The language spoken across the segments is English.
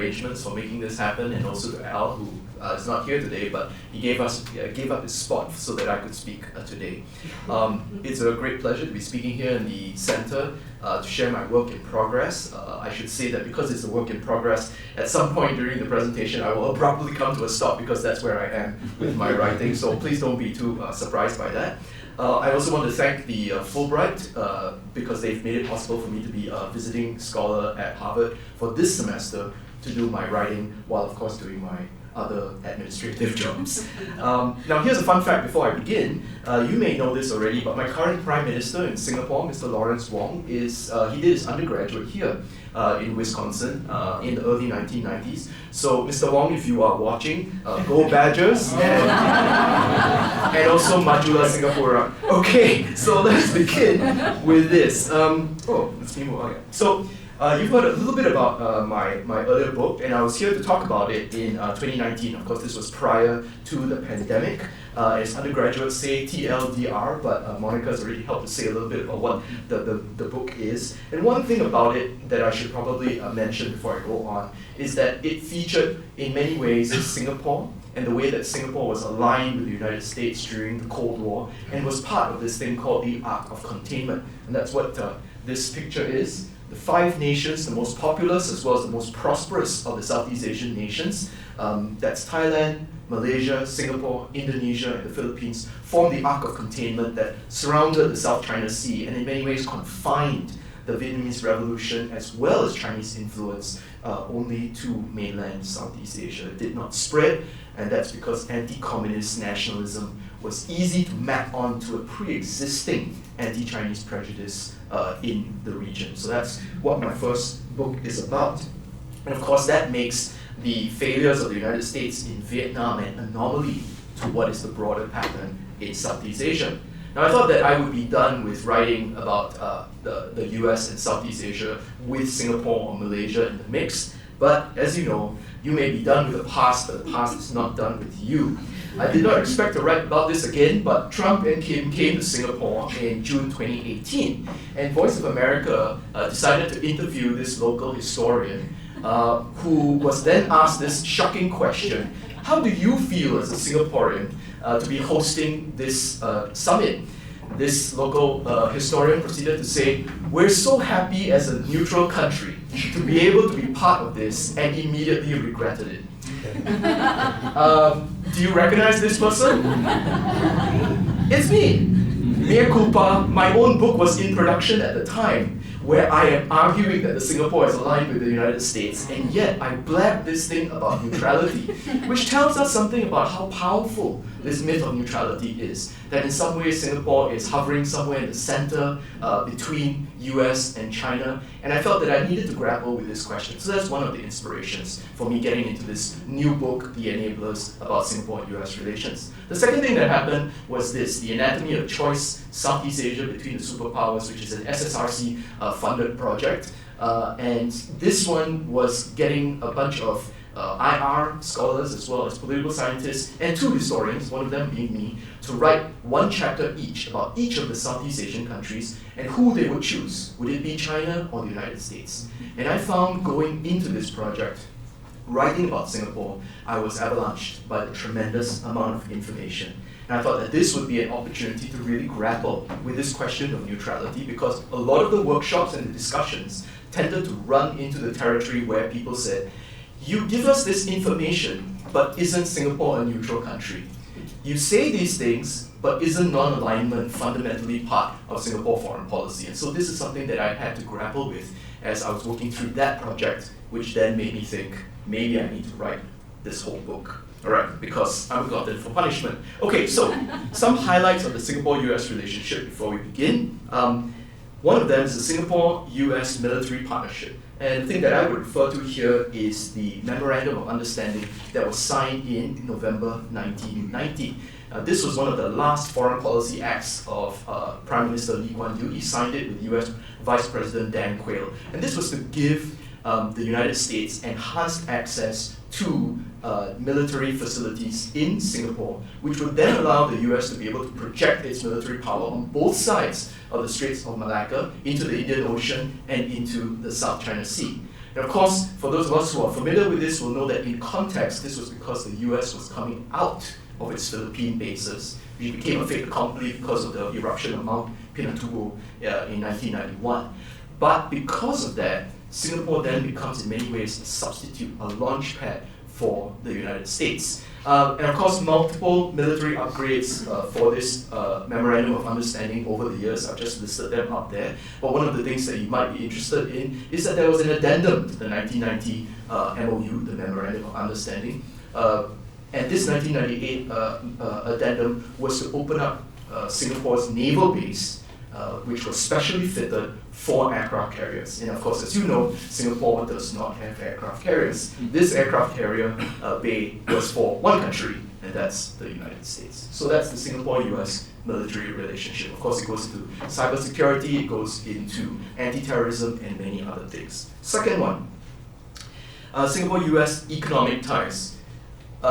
arrangements for making this happen, and also to Al, who is not here today, but he gave up his spot so that I could speak today. It's a great pleasure to be speaking here in the center to share my work in progress. I should say that because it's a work in progress, at some point during the presentation I will abruptly come to a stop because that's where I am with my writing, so please don't be too surprised by that. I also want to thank the Fulbright because they've made it possible for me to be a visiting scholar at Harvard for this semester to do my writing while of course doing my other administrative jobs. Now here's a fun fact before I begin. You may know this already, but my current Prime Minister in Singapore, Mr. Lawrence Wong, he did his undergraduate here in Wisconsin in the early 1990s. So Mr. Wong, if you are watching, go Badgers and also Majula Singapura. Okay, so let's begin with this. Let's move on. So you've heard a little bit about my earlier book, and I was here to talk about it in 2019. Of course, this was prior to the pandemic. As undergraduates say TLDR, but Monica's already helped to say a little bit about what the book is. And one thing about it that I should probably mention before I go on is that it featured in many ways Singapore and the way that Singapore was aligned with the United States during the Cold War and was part of this thing called the Arc of Containment. And that's what this picture is. The 5 nations, the most populous as well as the most prosperous of the Southeast Asian nations, that's Thailand, Malaysia, Singapore, Indonesia, and the Philippines, form the Arc of Containment that surrounded the South China Sea and in many ways confined the Vietnamese Revolution as well as Chinese influence only to mainland Southeast Asia. It did not spread, and that's because anti-communist nationalism was easy to map onto a pre-existing anti-Chinese prejudice in the region. So that's what my first book is about. And of course that makes the failures of the United States in Vietnam an anomaly to what is the broader pattern in Southeast Asia. Now I thought that I would be done with writing about the US and Southeast Asia with Singapore or Malaysia in the mix, but as you know, you may be done with the past, but the past is not done with you. I did not expect to write about this again, but Trump and Kim came to Singapore in June 2018, and Voice of America decided to interview this local historian who was then asked this shocking question: how do you feel as a Singaporean to be hosting this summit? This local historian proceeded to say, "We're so happy as a neutral country to be able to be part of this," and immediately regretted it. Do you recognize this person? It's me. Mea culpa. My own book was in production at the time, where I am arguing that Singapore is aligned with the United States, and yet I blab this thing about neutrality, which tells us something about how powerful this myth of neutrality is. That in some ways Singapore is hovering somewhere in the center between US and China, and I felt that I needed to grapple with this question. So that's one of the inspirations for me getting into this new book, The Enablers, about Singapore and US relations. The second thing that happened was this: The Anatomy of Choice, Southeast Asia Between the Superpowers, which is an SSRC funded project. And this one was getting a bunch of IR scholars as well as political scientists and 2 historians, one of them being me, to write 1 chapter each about each of the Southeast Asian countries and who they would choose. Would it be China or the United States? And I found going into this project, writing about Singapore, I was avalanched by the tremendous amount of information. And I thought that this would be an opportunity to really grapple with this question of neutrality, because a lot of the workshops and the discussions tended to run into the territory where people said, you give us this information, but isn't Singapore a neutral country? You say these things, but isn't non-alignment fundamentally part of Singapore foreign policy? And so this is something that I had to grapple with as I was working through that project, which then made me think, maybe I need to write this whole book. All right, because I'm a glutton for punishment. Okay, so some highlights of the Singapore-US relationship before we begin. One of them is the Singapore-US military partnership. And the thing that I would refer to here is the Memorandum of Understanding that was signed in November 1990. This was one of the last foreign policy acts of Prime Minister Lee Kuan Yew. He signed it with US Vice President Dan Quayle. And this was to give the United States enhanced access to military facilities in Singapore, which would then allow the US to be able to project its military power on both sides of the Straits of Malacca into the Indian Ocean and into the South China Sea. And of course, for those of us who are familiar with this will know that in context, this was because the US was coming out of its Philippine bases, which became a fait accompli because of the eruption of Mount Pinatubo in 1991. But because of that, Singapore then becomes in many ways a substitute, a launch pad for the United States. And of course, multiple military upgrades for this Memorandum of Understanding over the years. I've just listed them up there. But one of the things that you might be interested in is that there was an addendum to the 1990 MOU, the Memorandum of Understanding. And this 1998 addendum was to open up Singapore's naval base, which was specially fitted for aircraft carriers. And of course, as you know, Singapore does not have aircraft carriers. This aircraft carrier bay was for one country, and that's the United States. So that's the Singapore-US military relationship. Of course, it goes into cybersecurity, it goes into anti-terrorism, and many other things. Second one, Singapore-US economic ties.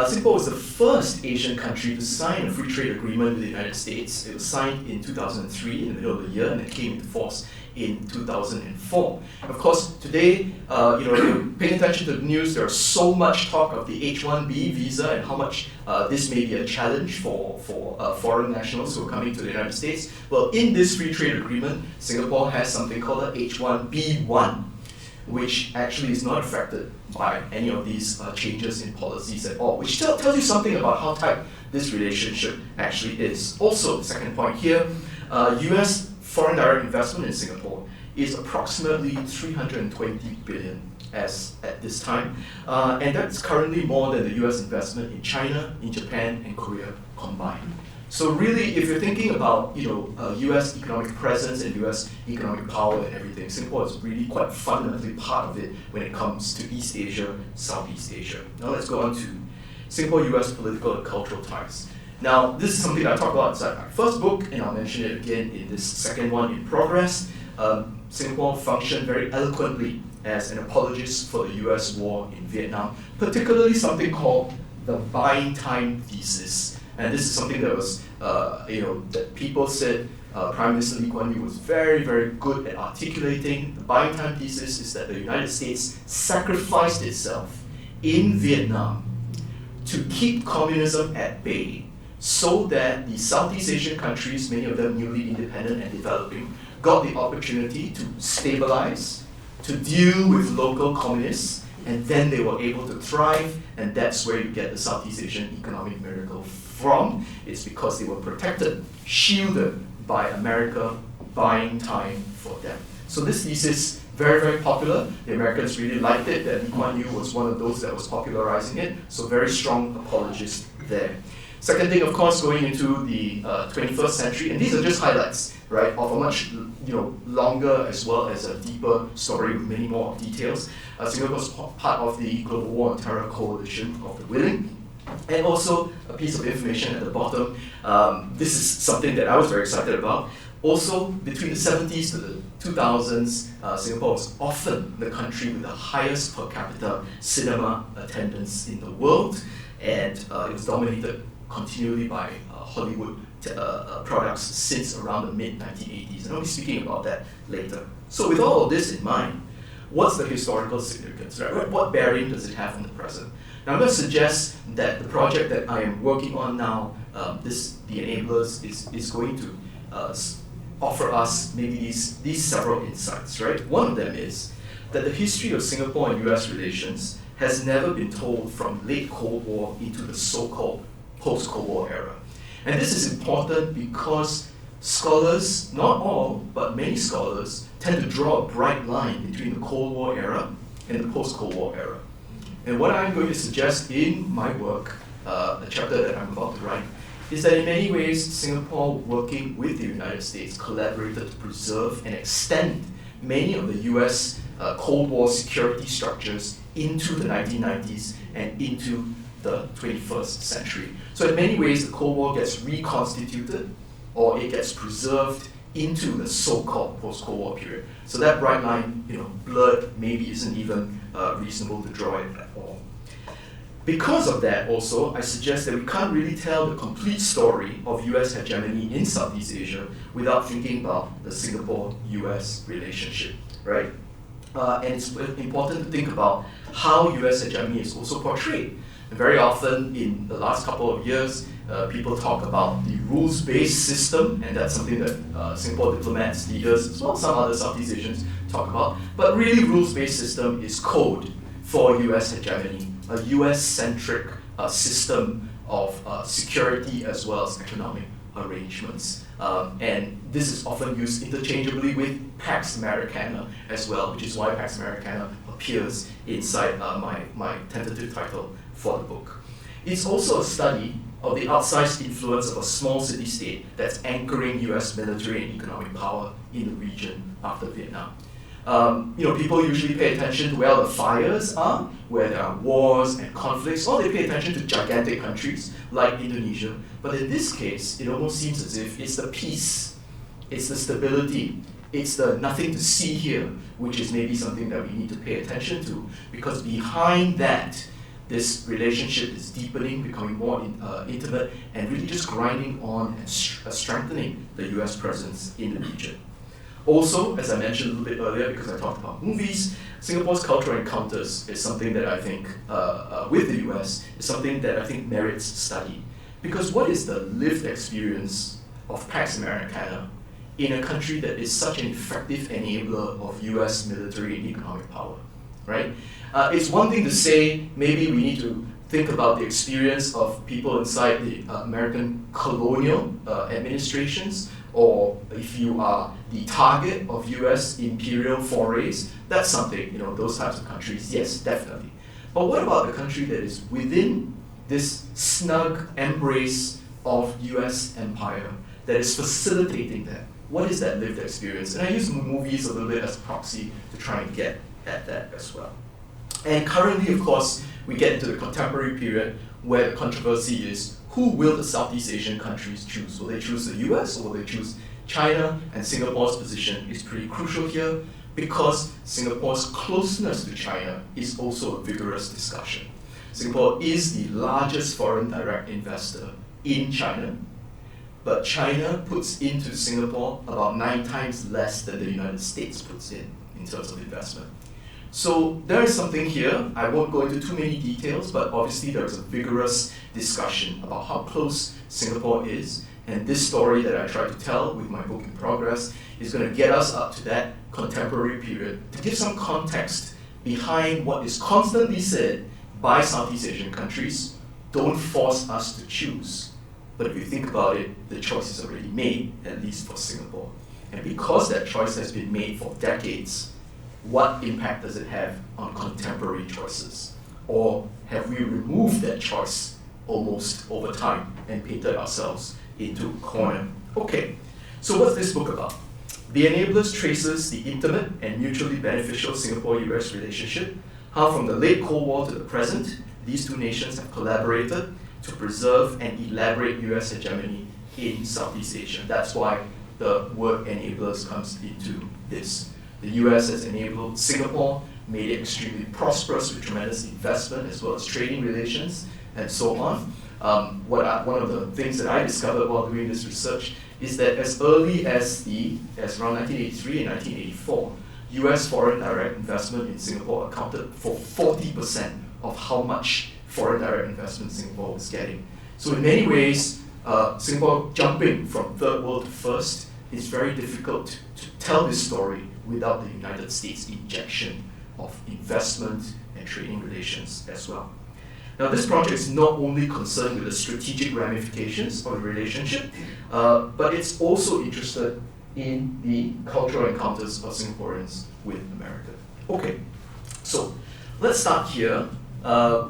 Singapore was the first Asian country to sign a free trade agreement with the United States. It was signed in 2003, in the middle of the year, and it came into force in 2004. Of course, today, paying attention to the news, there's so much talk of the H-1B visa and how much this may be a challenge for foreign nationals who are coming to the United States. Well, in this free trade agreement, Singapore has something called a H-1B1, which actually is not affected by any of these changes in policies at all, which tells you something about how tight this relationship actually is. Also, the second point here, US foreign direct investment in Singapore is approximately 320 billion as at this time, and that's currently more than the US investment in China, in Japan, and Korea combined. So really, if you're thinking about US economic presence and US economic power and everything, Singapore is really quite fundamentally part of it when it comes to East Asia, Southeast Asia. Now let's go on to Singapore-US political and cultural ties. Now, this is something I talked about inside my first book, and I'll mention it again in this second one in progress. Singapore functioned very eloquently as an apologist for the US war in Vietnam, particularly something called the buying time thesis. And this is something that was, that people said Prime Minister Lee Kuan Yew was very, very good at articulating. The buying time thesis is that the United States sacrificed itself in Vietnam to keep communism at bay so that the Southeast Asian countries, many of them newly independent and developing, got the opportunity to stabilize, to deal with local communists, and then they were able to thrive, and that's where you get the Southeast Asian economic miracle from. It's because they were protected, shielded by America buying time for them. So this thesis, very, very popular. The Americans really liked it, that Lee Kuan Yew was one of those that was popularizing it, so very strong apologist there. Second thing, of course, going into the 21st century, and these are just highlights, right, of a much longer as well as a deeper story with many more details. Singapore was part of the Global War on Terror Coalition of the Willing. And also, a piece of information at the bottom, this is something that I was very excited about. Also, between the 70s to the 2000s, Singapore was often the country with the highest per capita cinema attendance in the world, and it was dominated continually by Hollywood products since around the mid-1980s, and I'll be speaking about that later. So with all of this in mind, what's the historical significance, right? What bearing does it have on the present? Now I'm going to suggest that the project that I am working on now, the Enablers, is going to offer us maybe these several insights, right? One of them is that the history of Singapore and US relations has never been told from late Cold War into the so-called post-Cold War era. And this is important because scholars, not all, but many scholars, tend to draw a bright line between the Cold War era and the post-Cold War era. And what I'm going to suggest in my work, the chapter that I'm about to write, is that in many ways, Singapore, working with the United States, collaborated to preserve and extend many of the US Cold War security structures into the 1990s and into the 21st century. So in many ways, the Cold War gets reconstituted, or it gets preserved into the so-called post-Cold War period. So that bright line, blurred, maybe isn't even reasonable to draw it at all. Because of that also, I suggest that we can't really tell the complete story of US hegemony in Southeast Asia without thinking about the Singapore-US relationship, right? And it's important to think about how US hegemony is also portrayed. And very often in the last couple of years, people talk about the rules-based system, and that's something that Singapore diplomats, leaders, as well as some other Southeast Asians talk about. But really, rules-based system is code for US hegemony, a US-centric system of security as well as economic arrangements. And this is often used interchangeably with Pax Americana as well, which is why Pax Americana appears inside my tentative title for the book. It's also a study of the outsized influence of a small city-state that's anchoring US military and economic power in the region after Vietnam. People usually pay attention to where the fires are, where there are wars and conflicts, or they pay attention to gigantic countries like Indonesia. But in this case, it almost seems as if it's the peace, it's the stability, it's the nothing to see here, which is maybe something that we need to pay attention to, because behind that, this relationship is deepening, becoming more intimate, and really just grinding on and strengthening the US presence in the region. Also, as I mentioned a little bit earlier, because I talked about movies, Singapore's cultural encounters is something that I think, with the US, is something that I think merits study. Because what is the lived experience of Pax Americana in a country that is such an effective enabler of US military and economic power, right? It's one thing to say, maybe we need to think about the experience of people inside the American colonial administrations, or if you are the target of US imperial forays, that's something, those types of countries, yes, definitely. But what about the country that is within this snug embrace of US empire that is facilitating that? What is that lived experience? And I use movies a little bit as a proxy to try and get at that as well. And currently, of course, we get into the contemporary period where the controversy is, who will the Southeast Asian countries choose? Will they choose the US or will they choose China? And Singapore's position is pretty crucial here because Singapore's closeness to China is also a vigorous discussion. Singapore is the largest foreign direct investor in China, but China puts into Singapore about 9 times less than the United States puts in terms of investment. So there is something here. I won't go into too many details, but obviously there is a vigorous discussion about how close Singapore is. And this story that I try to tell with my book in progress is going to get us up to that contemporary period to give some context behind what is constantly said by Southeast Asian countries. Don't force us to choose. But if you think about it, the choice is already made, at least for Singapore. And because that choice has been made for decades, what impact does it have on contemporary choices? Or have we removed that choice almost over time and painted ourselves into a corner? Okay, so what's this book about? The Enablers traces the intimate and mutually beneficial Singapore-US relationship, how from the late Cold War to the present, these two nations have collaborated to preserve and elaborate US hegemony in Southeast Asia. That's why the word enablers comes into this. The US has enabled Singapore, made it extremely prosperous with tremendous investment as well as trading relations and so on. One of the things that I discovered while doing this research is that as early as around 1983 and 1984, US foreign direct investment in Singapore accounted for 40% of how much foreign direct investment Singapore was getting. So in many ways, Singapore jumping from third world to first is very difficult to tell this story without the United States injection of investment and trading relations as well. Now, this project is not only concerned with the strategic ramifications of the relationship, but it's also interested in the cultural encounters of Singaporeans with America. Okay, so let's start here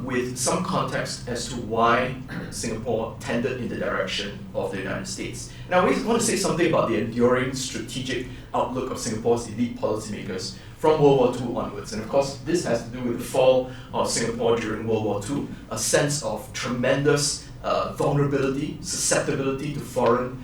with some context as to why Singapore tended in the direction of the United States. Now, I want to say something about the enduring strategic outlook of Singapore's elite policymakers from World War II onwards. And of course, this has to do with the fall of Singapore during World War II, a sense of tremendous vulnerability, susceptibility to foreign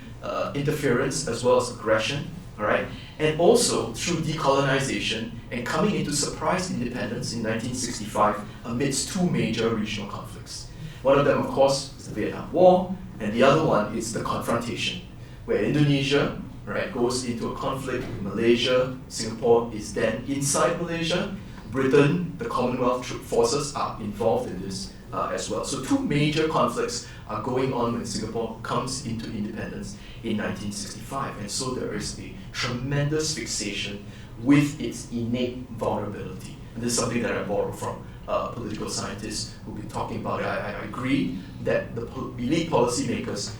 interference as well as aggression, all right? And also through decolonization and coming into surprise independence in 1965 amidst 2 major regional conflicts. One of them, of course, is the Vietnam War, and the other one is the confrontation, where Indonesia, right, goes into a conflict with Malaysia. Singapore is then inside Malaysia. Britain, the Commonwealth forces are involved in this as well. So two major conflicts are going on when Singapore comes into independence in 1965. And so there is a tremendous fixation with its innate vulnerability. And this is something that I borrow from political scientists who've been talking about it. I agree that the elite policymakers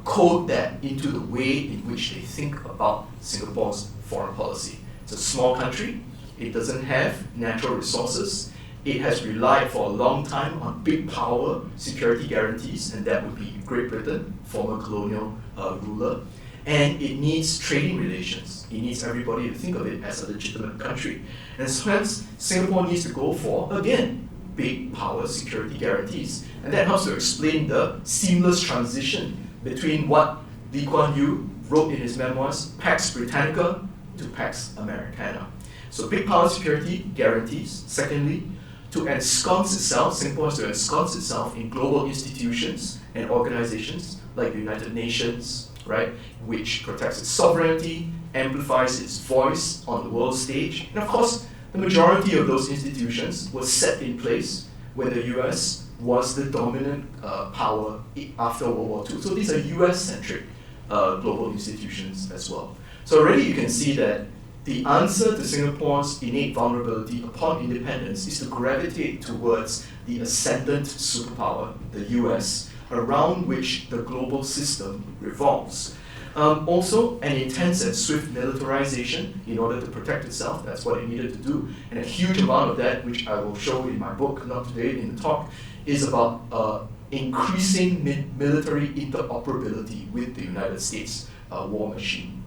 code that into the way in which they think about Singapore's foreign policy. It's a small country. It doesn't have natural resources. It has relied for a long time on big power security guarantees, and that would be Great Britain, former colonial ruler. And it needs trading relations. It needs everybody to think of it as a legitimate country. And so hence, Singapore needs to go for, again, big power security guarantees. And that helps to explain the seamless transition between what Lee Kuan Yew wrote in his memoirs, Pax Britannica to Pax Americana. So big power security guarantees. Secondly, to ensconce itself, Singapore has to ensconce itself in global institutions and organizations like the United Nations, right, which protects its sovereignty, amplifies its voice on the world stage. And of course, the majority of those institutions were set in place when the US was the dominant power after World War II. So these are US-centric global institutions as well. So already you can see that the answer to Singapore's innate vulnerability upon independence is to gravitate towards the ascendant superpower, the US, around which the global system revolves. Also, an intense and swift militarization in order to protect itself. That's what it needed to do. And a huge amount of that, which I will show in my book, not today in the talk, is about increasing military interoperability with the United States war machine.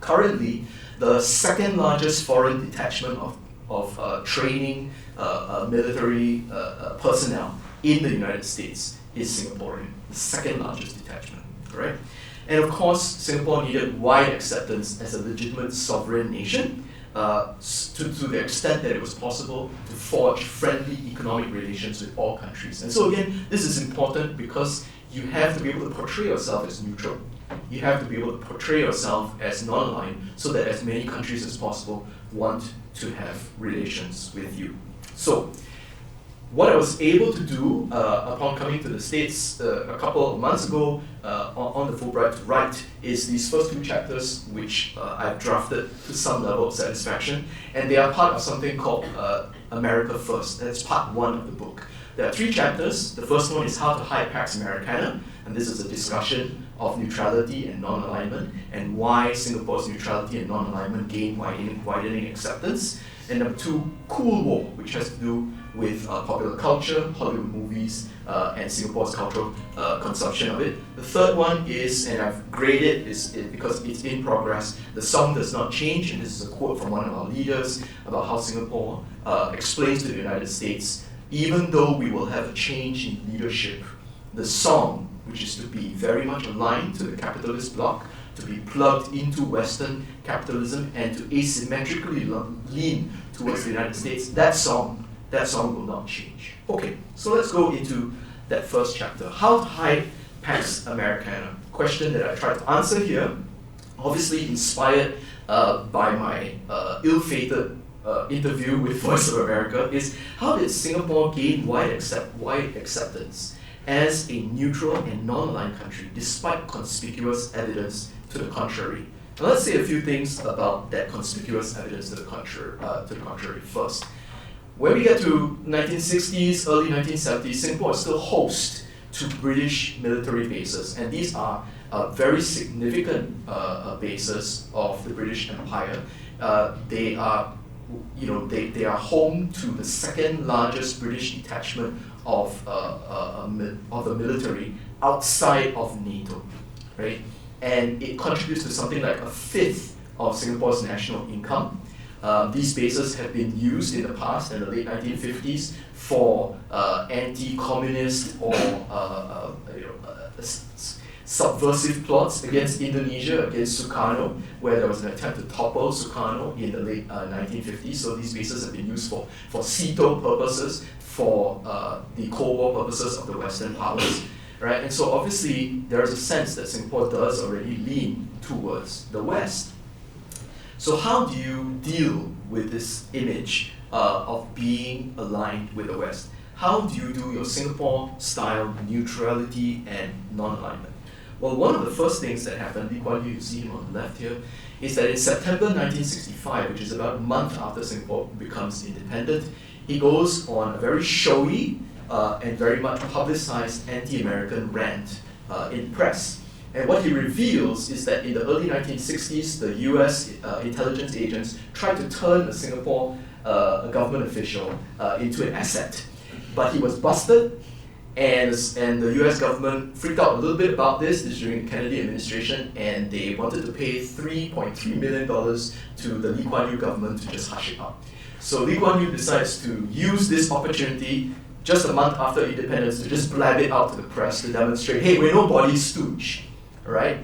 Currently, the second largest foreign detachment of training military personnel in the United States is Singaporean, the second largest detachment, right? And of course, Singapore needed wide acceptance as a legitimate sovereign nation to the extent that it was possible to forge friendly economic relations with all countries. And so again, this is important because you have to be able to portray yourself as neutral. You have to be able to portray yourself as non-aligned so that as many countries as possible want to have relations with you. So, what I was able to do upon coming to the States a couple of months ago on the Fulbright to write is these first two chapters, which I've drafted to some level of satisfaction, and they are part of something called America First. That's part one of the book. There are three chapters. The first one is How to Hide Pax Americana, and this is a discussion of neutrality and non-alignment and why Singapore's neutrality and non-alignment gain widening acceptance. And number two, Cool War, which has to do with popular culture, Hollywood movies, and Singapore's cultural consumption of it. The third one is, and I've graded because it's in progress, The Song Does Not Change, and this is a quote from one of our leaders about how Singapore explains to the United States, even though we will have a change in leadership, the song, which is to be very much aligned to the capitalist bloc, to be plugged into Western capitalism and to asymmetrically lean towards the United States, that song will not change. Okay, so let's go into that first chapter. How to hide Pax Americana? Question that I tried to answer here, obviously inspired by my ill-fated interview with Voice of America, is how did Singapore gain wide acceptance as a neutral and non-aligned country despite conspicuous evidence to the contrary? Now let's say a few things about that conspicuous evidence to the contrary first. When we get to 1960s, early 1970s, Singapore is still host to British military bases, and these are very significant bases of the British Empire. They are home to the second largest British detachment of the military outside of NATO, right? And it contributes to something like a fifth of Singapore's national income. These bases have been used in the past, in the late 1950s, for anti-communist or subversive plots against Indonesia, against Sukarno, where there was an attempt to topple Sukarno in the late 1950s. So these bases have been used for SEATO purposes, for the Cold War purposes of the Western powers. right? And so obviously there is a sense that Singapore does already lean towards the West. So how do you deal with this image of being aligned with the West? How do you do your Singapore-style neutrality and non-alignment? Well, one of the first things that happened, Lee Kuan Yew, you see him on the left here, is that in September 1965, which is about a month after Singapore becomes independent, he goes on a very showy and very much publicized anti-American rant in press. And what he reveals is that in the early 1960s, the U.S. Intelligence agents tried to turn a Singapore government official into an asset. But he was busted, and the U.S. government freaked out a little bit about this during the Kennedy administration, and they wanted to pay $3.3 million to the Lee Kuan Yew government to just hush it up. So Lee Kuan Yew decides to use this opportunity just a month after independence to just blab it out to the press to demonstrate, hey, we're nobody's stooge, right?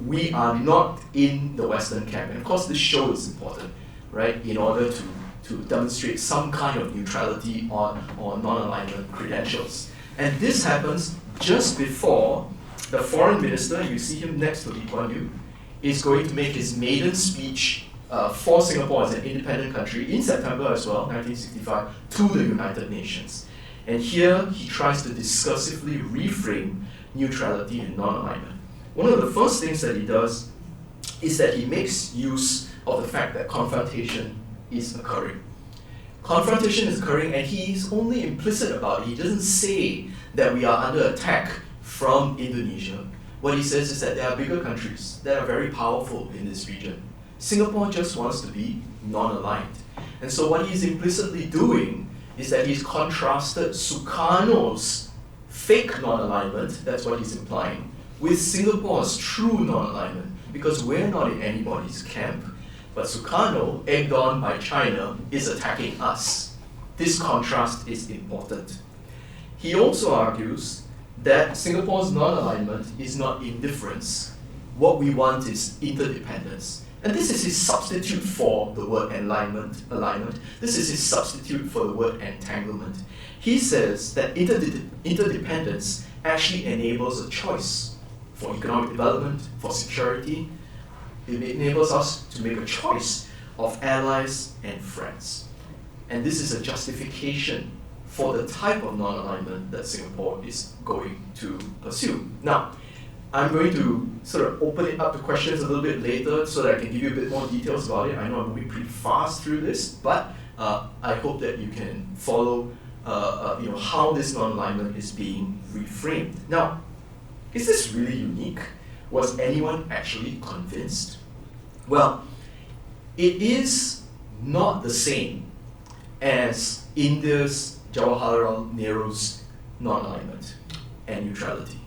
We are not in the Western camp. And of course, this show is important, right, in order to demonstrate some kind of neutrality or non-alignment credentials. And this happens just before the foreign minister, you see him next to Lee Kuan Yew, is going to make his maiden speech for Singapore as an independent country in September as well, 1965, to the United Nations. And here he tries to discursively reframe neutrality and non-alignment. One of the first things that he does is that he makes use of the fact that confrontation is occurring. Confrontation is occurring, and he's only implicit about it. He doesn't say that we are under attack from Indonesia. What he says is that there are bigger countries that are very powerful in this region. Singapore just wants to be non-aligned. And so what he's implicitly doing is that he's contrasted Sukarno's fake non-alignment, that's what he's implying, with Singapore's true non-alignment, because we're not in anybody's camp. But Sukarno, egged on by China, is attacking us. This contrast is important. He also argues that Singapore's non-alignment is not indifference. What we want is interdependence. And this is his substitute for the word alignment. This is his substitute for the word entanglement. He says that interdependence actually enables a choice for economic development, for security. It enables us to make a choice of allies and friends. And this is a justification for the type of non-alignment that Singapore is going to pursue. Now, I'm going to sort of open it up to questions a little bit later so that I can give you a bit more details about it. I know I'm moving pretty fast through this, but I hope that you can follow how this non-alignment is being reframed. Now, is this really unique? Was anyone actually convinced? Well, it is not the same as India's Jawaharlal Nehru's non-alignment and neutrality,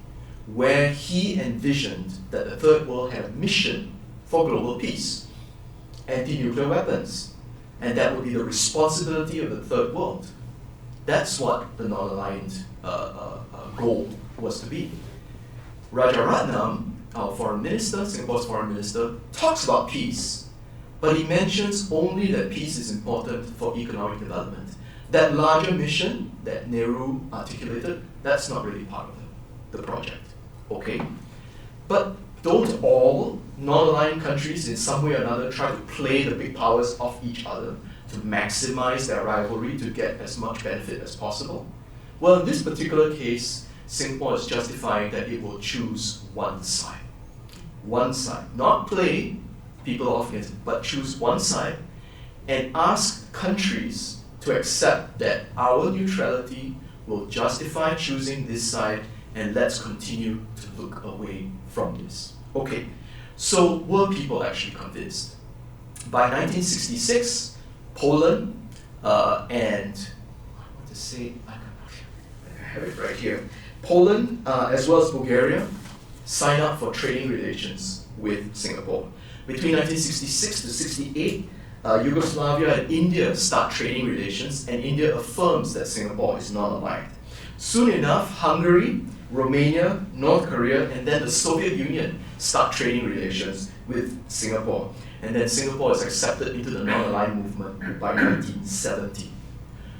where he envisioned that the Third World had a mission for global peace, anti-nuclear weapons, and that would be the responsibility of the Third World. That's what the non-aligned goal was to be. Rajaratnam, our foreign minister, Singapore's foreign minister, talks about peace, but he mentions only that peace is important for economic development. That larger mission that Nehru articulated, that's not really part of the project, okay? But don't all non-aligned countries in some way or another try to play the big powers off each other to maximize their rivalry to get as much benefit as possible? Well, in this particular case, Singapore is justifying that it will choose one side. One side. Not play people off against it, but choose one side and ask countries to accept that our neutrality will justify choosing this side, and let's continue to look away from this. Okay, so were people actually convinced? By 1966, Poland and, I want to say, I have it right here. Poland, as well as Bulgaria, sign up for trading relations with Singapore. Between 1966 to 68, Yugoslavia and India start trading relations, and India affirms that Singapore is non-aligned. Soon enough, Hungary, Romania, North Korea, and then the Soviet Union start trading relations with Singapore. And then Singapore is accepted into the non-aligned movement by 1970.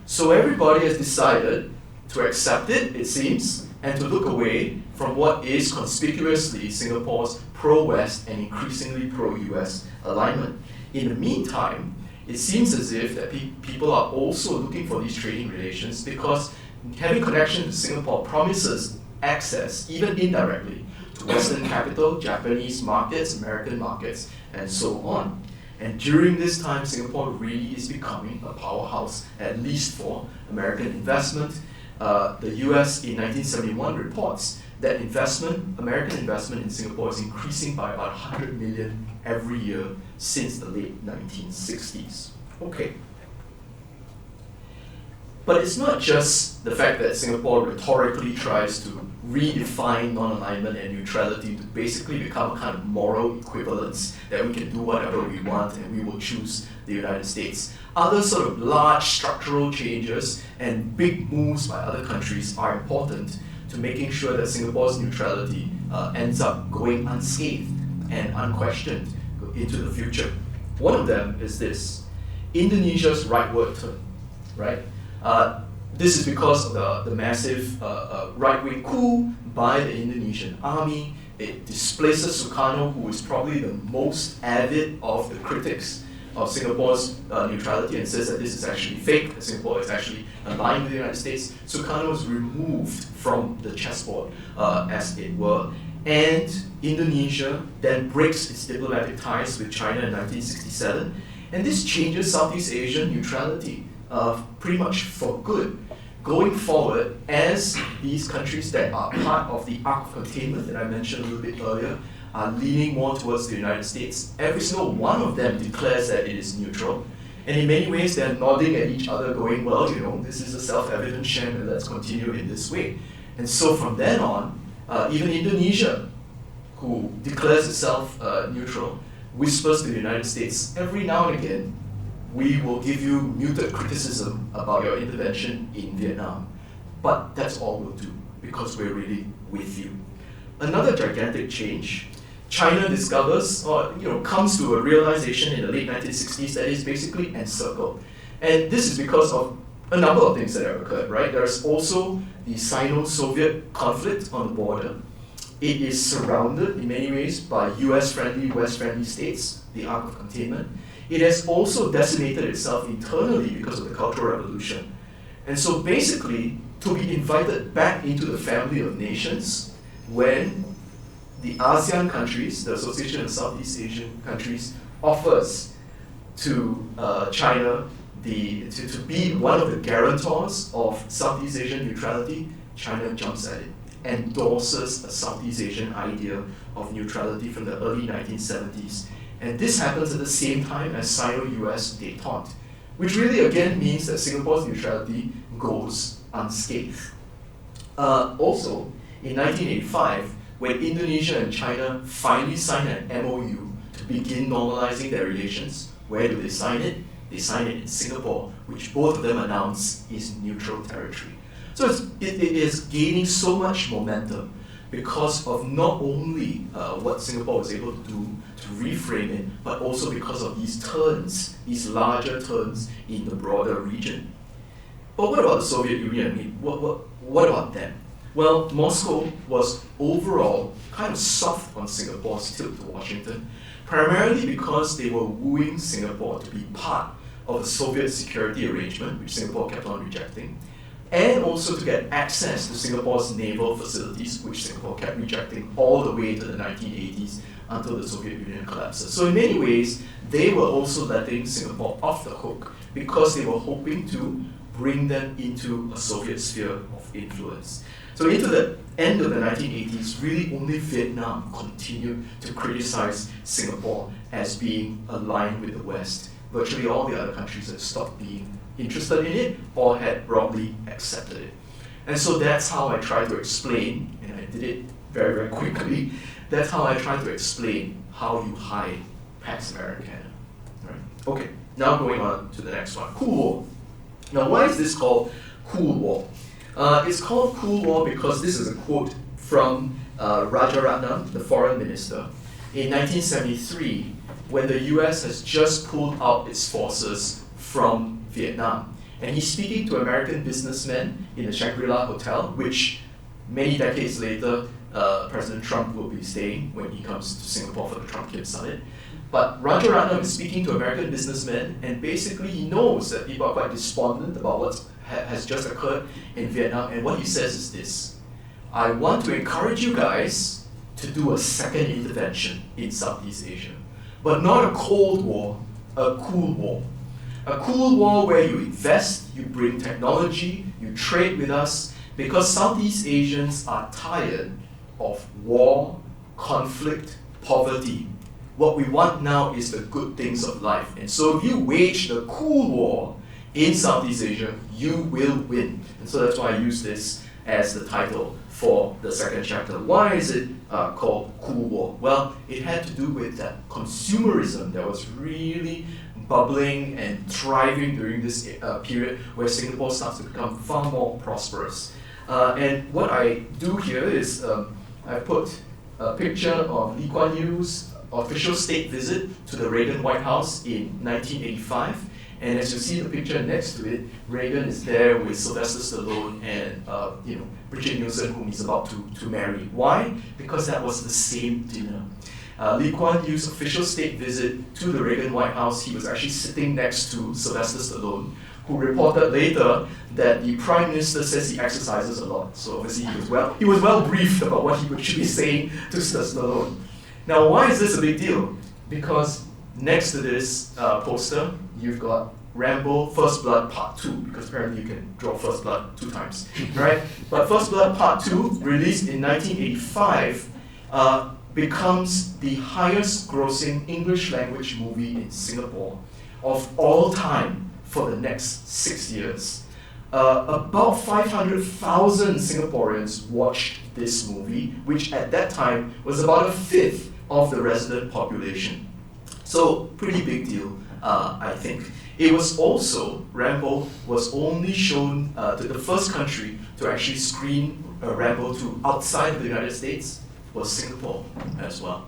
So everybody has decided to accept it, it seems, and to look away from what is conspicuously Singapore's pro-West and increasingly pro-US alignment. In the meantime, it seems as if that people are also looking for these trading relations because having connection to Singapore promises access, even indirectly, to Western capital, Japanese markets, American markets, and so on. And during this time, Singapore really is becoming a powerhouse, at least for American investment. The US in 1971 reports that American investment in Singapore is increasing by about 100 million every year since the late 1960s. Okay. But it's not just the fact that Singapore rhetorically tries to redefine non-alignment and neutrality to basically become a kind of moral equivalence that we can do whatever we want and we will choose the United States. Other sort of large structural changes and big moves by other countries are important to making sure that Singapore's neutrality ends up going unscathed and unquestioned into the future. One of them is this: Indonesia's rightward turn, right? This is because of the massive right-wing coup by the Indonesian army. It displaces Sukarno, who is probably the most avid of the critics of Singapore's neutrality, and says that this is actually fake, that Singapore is actually aligned with the United States. Sukarno is removed from the chessboard, as it were. And Indonesia then breaks its diplomatic ties with China in 1967. And this changes Southeast Asian neutrality pretty much for good. Going forward, as these countries that are part of the arc of containment that I mentioned a little bit earlier are leaning more towards the United States, every single one of them declares that it is neutral. And in many ways, they're nodding at each other going, well, this is a self-evident sham, and let's continue in this way. And so from then on, even Indonesia, who declares itself neutral, whispers to the United States, every now and again, we will give you muted criticism about your intervention in Vietnam. But that's all we'll do, because we're really with you. Another gigantic change, China discovers, or comes to a realization in the late 1960s that it's basically encircled. And this is because of a number of things that have occurred, right? There's also the Sino-Soviet conflict on the border. It is surrounded in many ways by US-friendly, West-friendly states, the arc of containment. It has also decimated itself internally because of the Cultural Revolution. And so basically, to be invited back into the family of nations when the ASEAN countries, the Association of Southeast Asian Countries, offers to China to be one of the guarantors of Southeast Asian neutrality, China jumps at it, endorses a Southeast Asian idea of neutrality from the early 1970s. And this happens at the same time as Sino-US détente, which really again means that Singapore's neutrality goes unscathed. Also, in 1985, when Indonesia and China finally sign an MOU to begin normalizing their relations, where do they sign it? They sign it in Singapore, which both of them announce is neutral territory. So it is gaining so much momentum because of not only what Singapore was able to do to reframe it, but also because of these turns, these larger turns in the broader region. But what about the Soviet Union? I mean, what about them? Well, Moscow was overall kind of soft on Singapore's tilt to Washington, primarily because they were wooing Singapore to be part of a Soviet security arrangement, which Singapore kept on rejecting, and also to get access to Singapore's naval facilities, which Singapore kept rejecting all the way to the 1980s until the Soviet Union collapses. So in many ways, they were also letting Singapore off the hook because they were hoping to bring them into a Soviet sphere of influence. So into the end of the 1980s, really only Vietnam continued to criticize Singapore as being aligned with the West. Virtually all the other countries had stopped being interested in it or had broadly accepted it. And so that's how I try to explain, and I did it very, very quickly, that's how I try to explain how you hide Pax Americana. Right? Okay, now going on to the next one, Cool War. Now why is this called Cool War? It's called Cool War because this is a quote from Rajaratnam, the foreign minister, in 1973, when the US has just pulled out its forces from Vietnam. And he's speaking to American businessmen in the Shangri-La Hotel, which Many decades later, President Trump will be staying when he comes to Singapore for the Trump-Kim Summit. But Rajaratnam is speaking to American businessmen, and basically he knows that people are quite despondent about what has just occurred in Vietnam, and what he says is this: I want to encourage you guys to do a second intervention in Southeast Asia, but not a Cold War, a cool war. A cool war where you invest, you bring technology, you trade with us, because Southeast Asians are tired of war, conflict, poverty. What we want now is the good things of life. And so if you wage the cool war in Southeast Asia, you will win. And so that's why I use this as the title for the second chapter. Why is it called Cool War? Well, it had to do with that consumerism that was really bubbling and thriving during this period where Singapore starts to become far more prosperous. And what I do here is I put a picture of Lee Kuan Yew's official state visit to the Reagan White House in 1985. And as you see the picture next to it, Reagan is there with Sylvester Stallone and Bridget Nielsen, whom he's about to marry. Why? Because that was the same dinner. Lee Kuan Yew's official state visit to the Reagan White House, he was actually sitting next to Sylvester Stallone, who reported later that the Prime Minister says he exercises a lot. So obviously he was well briefed about what he should be saying to Stallone. Now, why is this a big deal? Because next to this poster, you've got Rambo First Blood Part 2, because apparently you can draw First Blood 2 times, right? But First Blood Part 2, released in 1985, becomes the highest grossing English language movie in Singapore of all time for the next 6 years. About 500,000 Singaporeans watched this movie, which at that time was about a fifth of the resident population. So, pretty big deal, I think. It was also, Rambo was only shown to the first country to actually screen Rambo 2 outside of the United States was Singapore as well.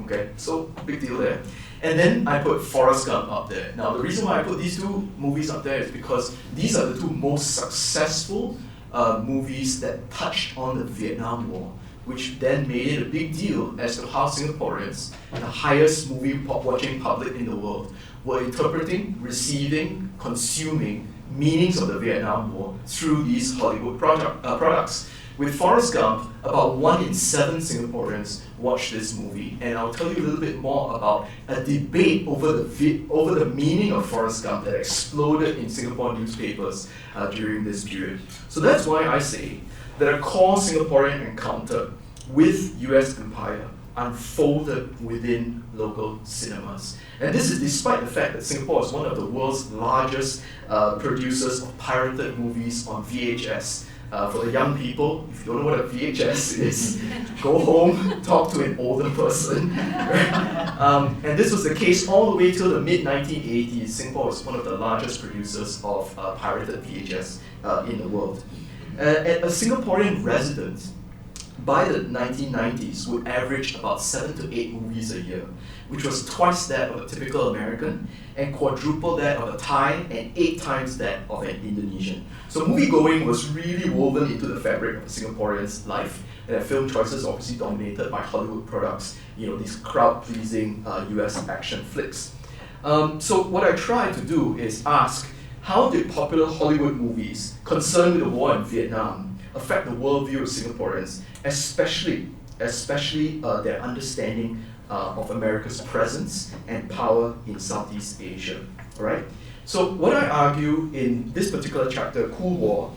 Okay, so big deal there. And then I put Forrest Gump up there. Now, the reason why I put these two movies up there is because these are the two most successful movies that touched on the Vietnam War, which then made it a big deal as to how Singaporeans, the highest movie watching public in the world, were interpreting, receiving, consuming meanings of the Vietnam War through these Hollywood products. With Forrest Gump, about 1 in 7 Singaporeans watched this movie, and I'll tell you a little bit more about a debate over the meaning of Forrest Gump that exploded in Singapore newspapers during this period. So that's why I say that a core Singaporean encounter with US empire unfolded within local cinemas. And this is despite the fact that Singapore is one of the world's largest producers of pirated movies on VHS. For the young people, if you don't know what a VHS is, go home, talk to an older person. And this was the case all the way till the mid-1980s. Singapore was one of the largest producers of pirated VHS in the world. A Singaporean resident by the 1990s would average about 7 to 8 movies a year, which was twice that of a typical American and quadruple that of a Thai and 8 times that of an Indonesian. So movie-going was really woven into the fabric of a Singaporean's life, and their film choices obviously dominated by Hollywood products, these crowd-pleasing US action flicks. So what I try to do is ask, how did popular Hollywood movies concerned with the war in Vietnam affect the worldview of Singaporeans, especially their understanding of America's presence and power in Southeast Asia, all right? So what I argue in this particular chapter, Cool War,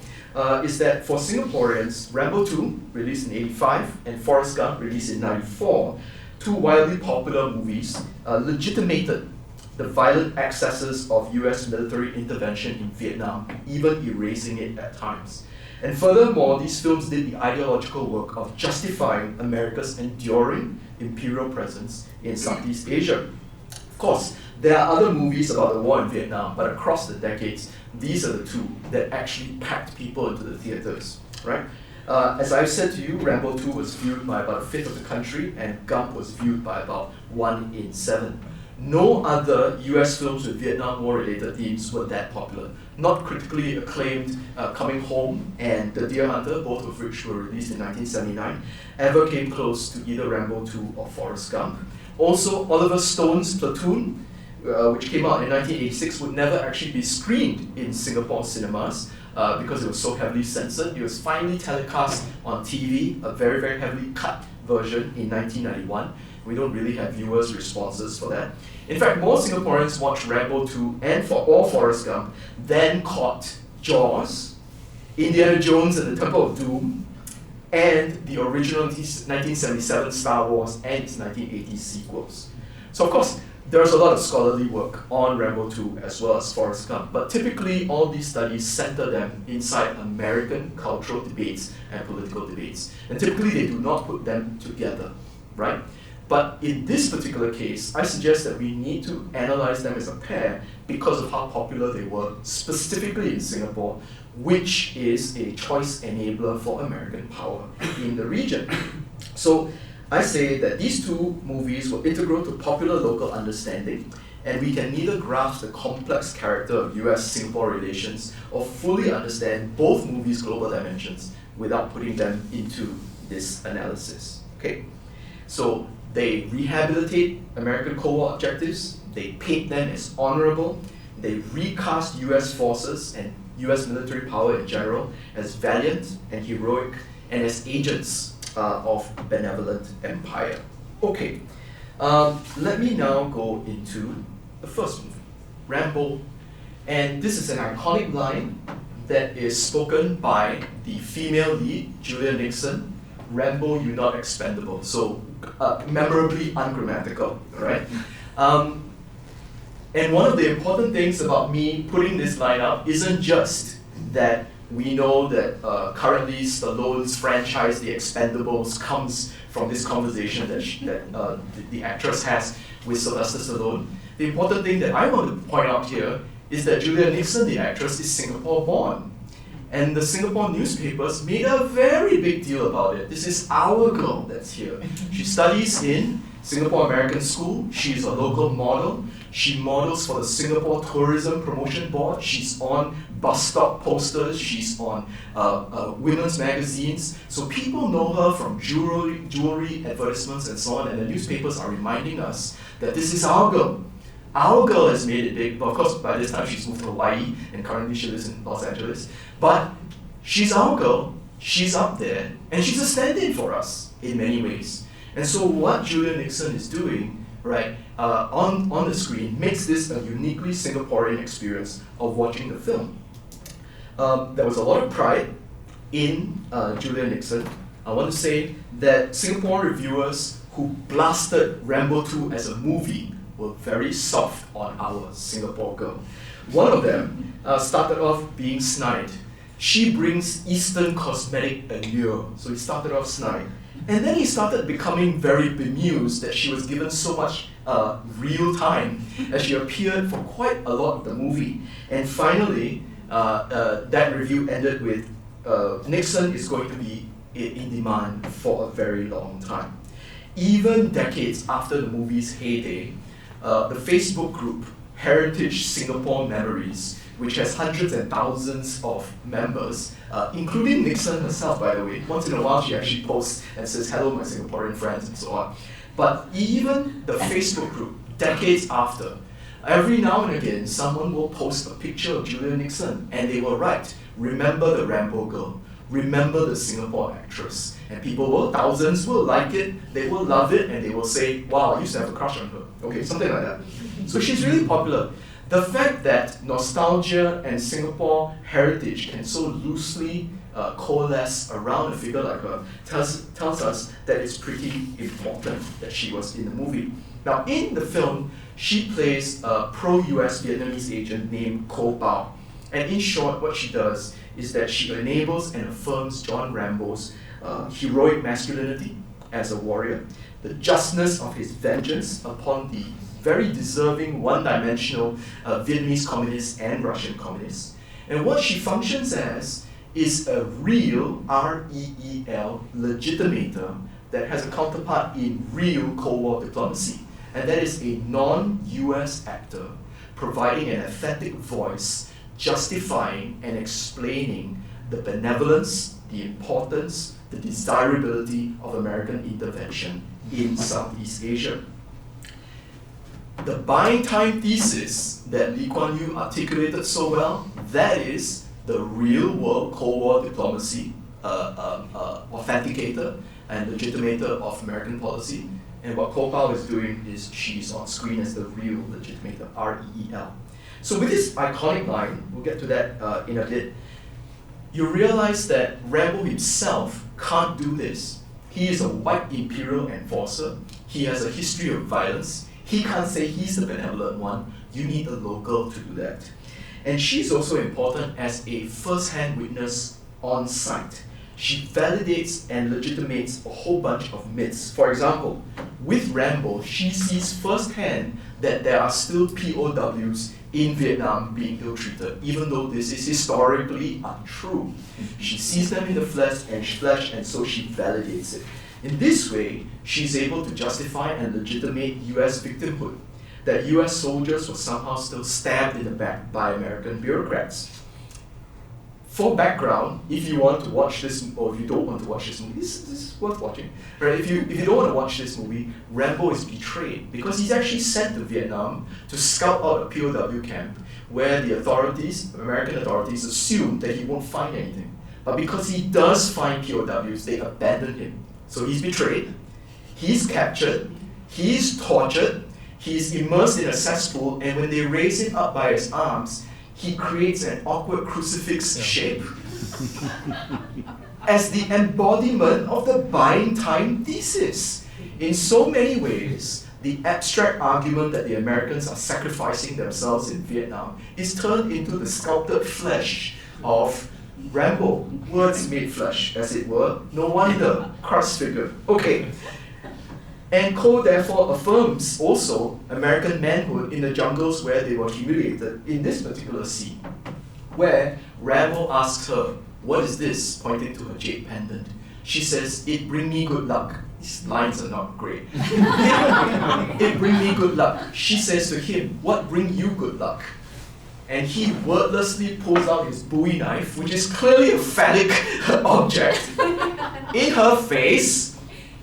is that for Singaporeans, Rambo 2, released in 85, and Forrest Gump, released in 94, two wildly popular movies, legitimated the violent excesses of US military intervention in Vietnam, even erasing it at times. And furthermore, these films did the ideological work of justifying America's enduring imperial presence in Southeast Asia. Of course, there are other movies about the war in Vietnam, but across the decades, these are the two that actually packed people into the theaters, right? As I've said to you, Rambo 2 was viewed by about a fifth of the country, and Gump was viewed by about 1 in 7. No other US films with Vietnam War related themes were that popular. not critically acclaimed Coming Home and The Deer Hunter, both of which were released in 1979, ever came close to either Rambo 2 or Forrest Gump. Also, Oliver Stone's Platoon, which came out in 1986, would never actually be screened in Singapore cinemas because it was so heavily censored. It was finally telecast on TV, a very, very heavily cut version in 1991. We don't really have viewers' responses for that. In fact, more Singaporeans watched Rambo 2 or Forrest Gump than caught Jaws, Indiana Jones and the Temple of Doom, and the original 1977 Star Wars and its 1980s sequels. So of course, there's a lot of scholarly work on Rambo 2 as well as Forrest Gump, but typically all these studies center them inside American cultural debates and political debates. And typically they do not put them together, right? But in this particular case, I suggest that we need to analyze them as a pair because of how popular they were, specifically in Singapore, which is a choice enabler for American power in the region. So I say that these two movies were integral to popular local understanding, and we can neither grasp the complex character of US-Singapore relations or fully understand both movies' global dimensions without putting them into this analysis. Okay? So they rehabilitate American Cold War objectives, they paint them as honorable, they recast US forces and US military power in general as valiant and heroic and as agents of benevolent empire. Okay, let me now go into the first movie, Rambo. And this is an iconic line that is spoken by the female lead, Julia Nixon. Rambo, you're not expendable. So memorably ungrammatical, right? And one of the important things about me putting this line up isn't just that we know that currently Stallone's franchise, The Expendables, comes from this conversation that the actress has with Sylvester Stallone. The important thing that I want to point out here is that Julia Nixon, the actress, is Singapore-born. And the Singapore newspapers made a very big deal about it. This is our girl that's here. She studies in Singapore American School. She's a local model. She models for the Singapore Tourism Promotion Board. She's on bus stop posters. She's on women's magazines. So people know her from jewelry advertisements and so on. And the newspapers are reminding us that this is our girl. Our girl has made it big, but of course by this time she's moved to Hawaii and currently she lives in Los Angeles. But she's our girl, she's up there, and she's a stand-in for us in many ways. And so what Julia Nixon is doing, right, on the screen makes this a uniquely Singaporean experience of watching the film. There was a lot of pride in Julia Nixon. I want to say that Singapore reviewers who blasted Rambo 2 as a movie were very soft on our Singapore girl. One of them started off being snide. She brings Eastern cosmetic allure, so he started off snide. And then he started becoming very bemused that she was given so much real time as she appeared for quite a lot of the movie. And finally, that review ended with Nixon is going to be in demand for a very long time. Even decades after the movie's heyday, the Facebook group Heritage Singapore Memories, which has hundreds and thousands of members, including Nixon herself, by the way. Once in a while, she actually posts and says, "Hello, my Singaporean friends," and so on. But even the Facebook group, decades after, every now and again, someone will post a picture of Julia Nixon, and they will write, "Remember the Rambo girl. Remember the Singapore actress." And people will, thousands will like it, they will love it, and they will say, "Wow, I used to have a crush on her." Okay, something like that. So she's really popular. The fact that nostalgia and Singapore heritage can so loosely coalesce around a figure like her tells us that it's pretty important that she was in the movie. Now, in the film, she plays a pro-US Vietnamese agent named Ko Bao. And in short, what she does is that she enables and affirms John Rambo's heroic masculinity as a warrior, the justness of his vengeance upon the very deserving, one-dimensional Vietnamese communists and Russian communists. And what she functions as is a real, R-E-E-L, legitimator that has a counterpart in real Cold War diplomacy. And that is a non-US actor providing an authentic voice justifying and explaining the benevolence, the importance, the desirability of American intervention in Southeast Asia. The buying time thesis that Lee Kuan Yew articulated so well, that is the real world Cold War diplomacy authenticator and legitimator of American policy. And what Koh Pao is doing is she's on screen as the real legitimator, R-E-E-L. So with this iconic line, we'll get to that in a bit, you realize that Rambo himself can't do this. He is a white imperial enforcer. He has a history of violence. He can't say he's the benevolent one. You need a local to do that. And she's also important as a first-hand witness on site. She validates and legitimates a whole bunch of myths. For example, with Rambo, she sees firsthand that there are still POWs in Vietnam being ill-treated, even though this is historically untrue. She sees them in the flesh, and so she validates it. In this way, she's able to justify and legitimate US victimhood, that US soldiers were somehow still stabbed in the back by American bureaucrats. For background, if you want to watch this, or if you don't want to watch this movie, this is worth watching. Right? If you don't want to watch this movie, Rambo is betrayed because he's actually sent to Vietnam to scout out a POW camp where the authorities, American authorities, assume that he won't find anything. But because he does find POWs, they abandon him. So he's betrayed, he's captured, he's tortured, he's immersed in a cesspool, and when they raise him up by his arms, he creates an awkward crucifix shape as the embodiment of the buying time thesis. In so many ways, the abstract argument that the Americans are sacrificing themselves in Vietnam is turned into the sculpted flesh of Rambo. Words made flesh, as it were. No wonder, crust figure. Okay. And Coe therefore affirms also American manhood in the jungles where they were humiliated in this particular scene, where Rambo asks her, "What is this?" pointing to her jade pendant. She says, "It bring me good luck." These lines are not great. It bring me good luck. She says to him, "What bring you good luck?" And he wordlessly pulls out his Bowie knife, which is clearly a phallic object, in her face.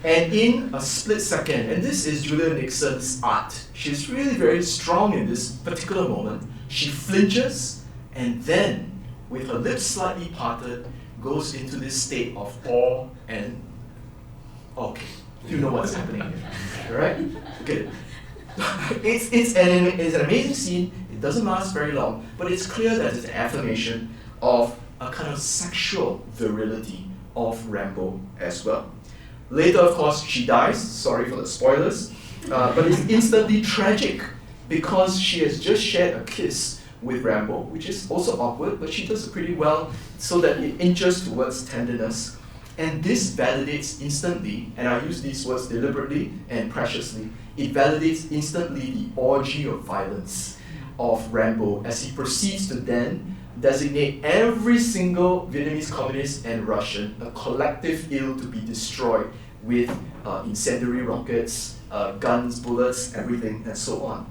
And in a split second, and this is Julia Nixon's art, she's really very strong in this particular moment. She flinches and then, with her lips slightly parted, goes into this state of awe and, okay, you know what's happening here, right? Okay. It's an amazing scene. It doesn't last very long, but it's clear that it's an affirmation of a kind of sexual virility of Rambo as well. Later, of course, she dies. Sorry for the spoilers. But it's instantly tragic because she has just shared a kiss with Rambo, which is also awkward, but she does it pretty well so that it inches towards tenderness. And this validates instantly, and I use these words deliberately and preciously, it validates instantly the orgy of violence of Rambo as he proceeds to then designate every single Vietnamese communist and Russian a collective ill to be destroyed with incendiary rockets, guns, bullets, everything, and so on.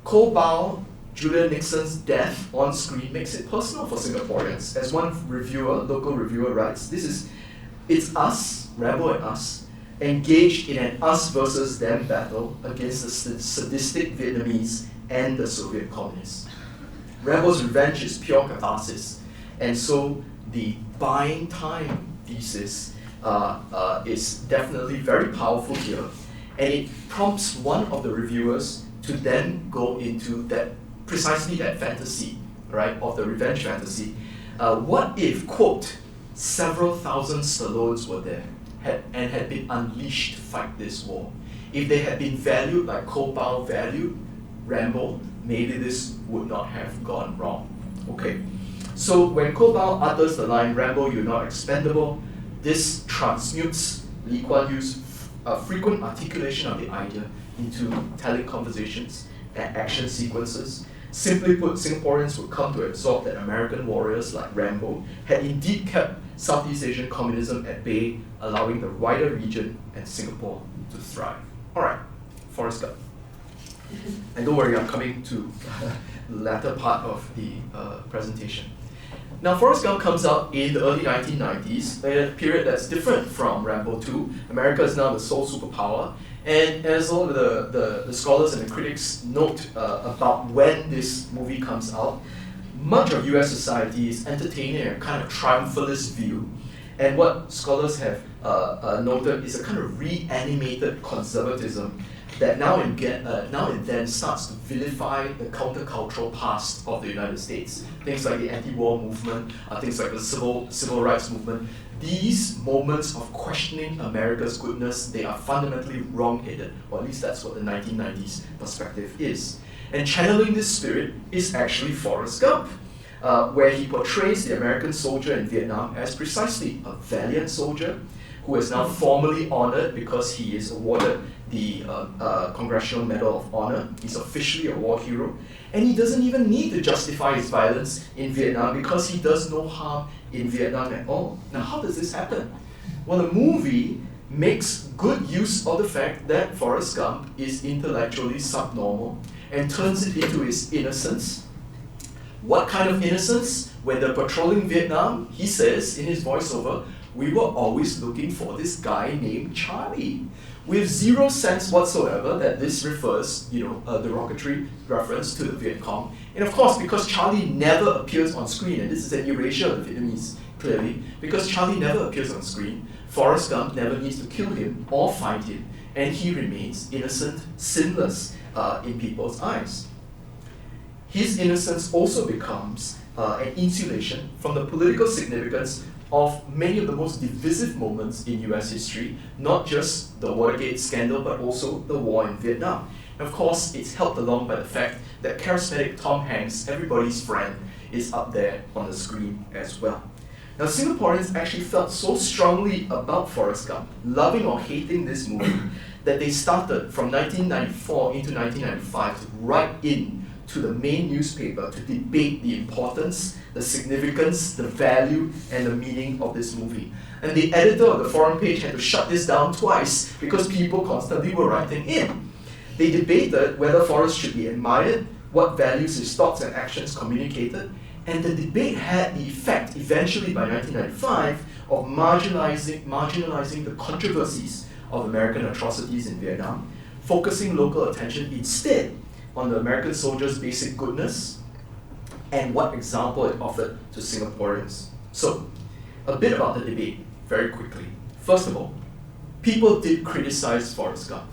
Koh Bao, Julia Nixon's death on screen makes it personal for Singaporeans. As one reviewer, local reviewer writes, it's us, Rambo and us, engaged in an us versus them battle against the sadistic Vietnamese and the Soviet communists. Rambo's revenge is pure catharsis, and so the buying time thesis is definitely very powerful here, and it prompts one of the reviewers to then go into that precisely that fantasy, right, of the revenge fantasy. What if, quote, several thousand Stallones were there and had been unleashed to fight this war? If they had been valued like Koh Bao valued Rambo, maybe this would not have gone wrong. Okay, so when Koh Bao utters the line, "Rambo, you're not expendable," this transmutes Lee Kuan Yew's frequent articulation of the idea into telling conversations and action sequences. Simply put, Singaporeans would come to absorb that American warriors like Rambo had indeed kept Southeast Asian communism at bay, allowing the wider region and Singapore to thrive. All right, Forrest Gump. And don't worry, I'm coming to the latter part of the presentation. Now, Forrest Gump comes out in the early 1990s, a period that's different from Rambo 2. America is now the sole superpower. And as all of the scholars and the critics note about when this movie comes out, much of US society is entertaining a kind of triumphalist view. And what scholars have noted is a kind of reanimated conservatism that now and then starts to vilify the countercultural past of the United States. Things like the anti-war movement, things like the civil rights movement. These moments of questioning America's goodness, they are fundamentally wrong-headed, or at least that's what the 1990s perspective is. And channeling this spirit is actually Forrest Gump, where he portrays the American soldier in Vietnam as precisely a valiant soldier who is now formally honored because he is awarded the Congressional Medal of Honor. He's officially a war hero. And he doesn't even need to justify his violence in Vietnam because he does no harm in Vietnam at all. Now, how does this happen? Well, the movie makes good use of the fact that Forrest Gump is intellectually subnormal and turns it into his innocence. What kind of innocence? When they're patrolling Vietnam, he says in his voiceover, we were always looking for this guy named Charlie, with zero sense whatsoever that this refers, derogatory reference to the Viet Cong. And of course, because Charlie never appears on screen, and this is an erasure of the Vietnamese, clearly, because Charlie never appears on screen, Forrest Gump never needs to kill him or find him, and he remains innocent, sinless in people's eyes. His innocence also becomes an insulation from the political significance of many of the most divisive moments in US history, not just the Watergate scandal, but also the war in Vietnam. And of course, it's helped along by the fact that charismatic Tom Hanks, everybody's friend, is up there on the screen as well. Now, Singaporeans actually felt so strongly about Forrest Gump, loving or hating this movie, that they started from 1994 into 1995 to write in to the main newspaper to debate the importance, the significance, the value, and the meaning of this movie. And the editor of the forum page had to shut this down twice because people constantly were writing in. They debated whether Forrest should be admired, what values his thoughts and actions communicated, and the debate had the effect, eventually by 1995, of marginalizing the controversies of American atrocities in Vietnam, focusing local attention instead on the American soldier's basic goodness and what example it offered to Singaporeans. So, a bit about the debate, very quickly. First of all, people did criticize Forrest Gump.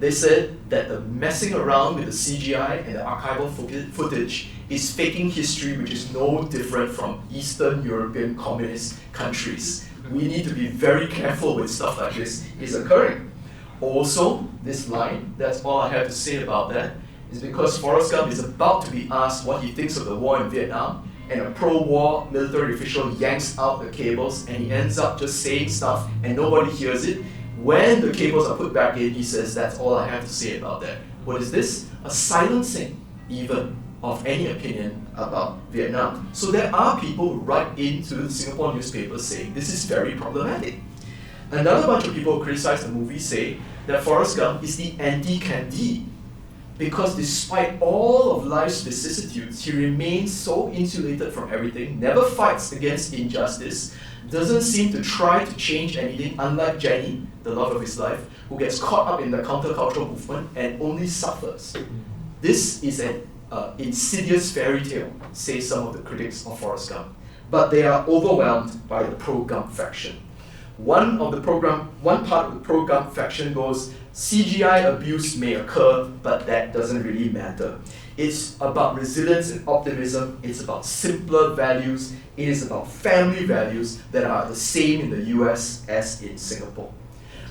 They said that the messing around with the CGI and the archival footage is faking history, which is no different from Eastern European communist countries. We need to be very careful when stuff like this is occurring. Also, this line, that's all I have to say about that, is because Forrest Gump is about to be asked what he thinks of the war in Vietnam, and a pro-war military official yanks out the cables, and he ends up just saying stuff, and nobody hears it. When the cables are put back in, he says, that's all I have to say about that. What is this? A silencing, even, of any opinion about Vietnam. So there are people who write into the Singapore newspapers saying this is very problematic. Another bunch of people who criticize the movie say that Forrest Gump is the anti-Candide, because despite all of life's vicissitudes, he remains so insulated from everything, never fights against injustice, doesn't seem to try to change anything, unlike Jenny, the love of his life, who gets caught up in the countercultural movement and only suffers. This is an insidious fairy tale, say some of the critics of Forrest Gump, but they are overwhelmed by the pro-Gump faction. One part of the pro-Gump faction goes, CGI abuse may occur, but that doesn't really matter. It's about resilience and optimism. It's about simpler values. It is about family values that are the same in the US as in Singapore.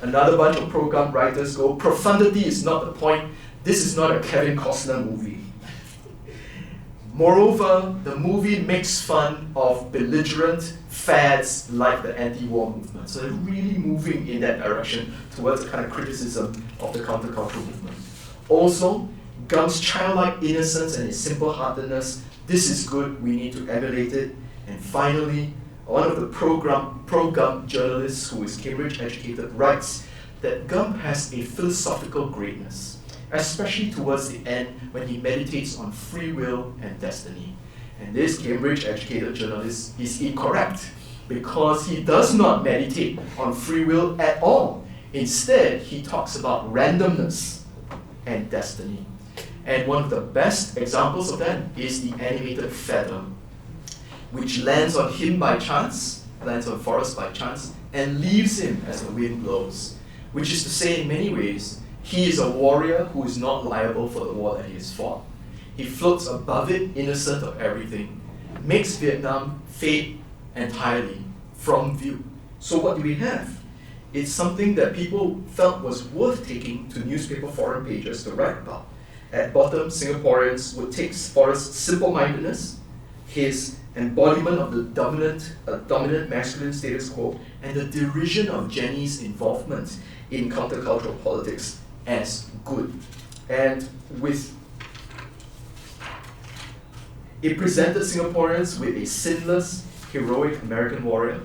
Another bunch of pro-Gump writers go, profundity is not the point. This is not a Kevin Costner movie. Moreover, the movie makes fun of belligerent fads like the anti-war movement. So they're really moving in that direction towards a kind of criticism of the countercultural movement. Also, Gump's childlike innocence and his simple-heartedness, this is good, we need to emulate it. And finally, one of the pro-Gump journalists who is Cambridge educated writes that Gump has a philosophical greatness. especially towards the end when he meditates on free will and destiny. And this Cambridge-educated journalist is incorrect, because he does not meditate on free will at all. Instead, he talks about randomness and destiny. And one of the best examples of that is the animated feather, which lands on him by chance, lands on Forrest by chance, and leaves him as the wind blows. Which is to say, in many ways, he is a warrior who is not liable for the war that he has fought. He floats above it, innocent of everything, makes Vietnam fade entirely from view. So what do we have? It's something that people felt was worth taking to newspaper forum pages to write about. At bottom, Singaporeans would take Forrest's simple-mindedness, his embodiment of the dominant masculine status quo, and the derision of Jenny's involvement in countercultural politics as good. And it presented Singaporeans with a sinless, heroic American warrior,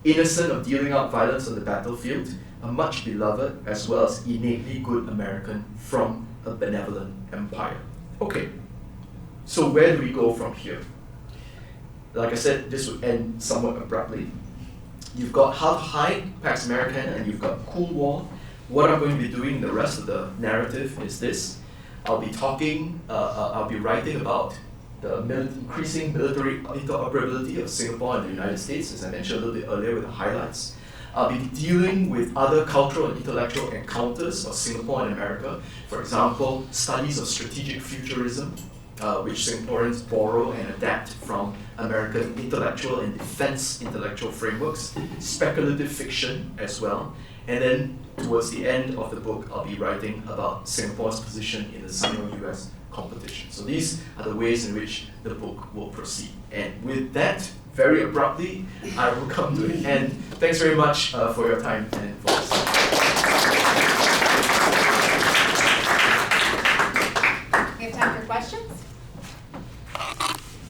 innocent of dealing out violence on the battlefield, a much beloved as well as innately good American from a benevolent empire. Okay, so where do we go from here? Like I said, this would end somewhat abruptly. You've got How to Hide, Pax Americana, and you've got Cool War. What I'm going to be doing in the rest of the narrative is this. I'll be writing about the increasing military interoperability of Singapore and the United States, as I mentioned a little bit earlier with the highlights. I'll be dealing with other cultural and intellectual encounters of Singapore and America. For example, studies of strategic futurism, which Singaporeans borrow and adapt from American intellectual and defense intellectual frameworks, speculative fiction as well. And then towards the end of the book, I'll be writing about Singapore's position in the Sino-U.S. competition. So these are the ways in which the book will proceed. And with that, very abruptly, I will come to an end. Thanks very much for your time and for listening.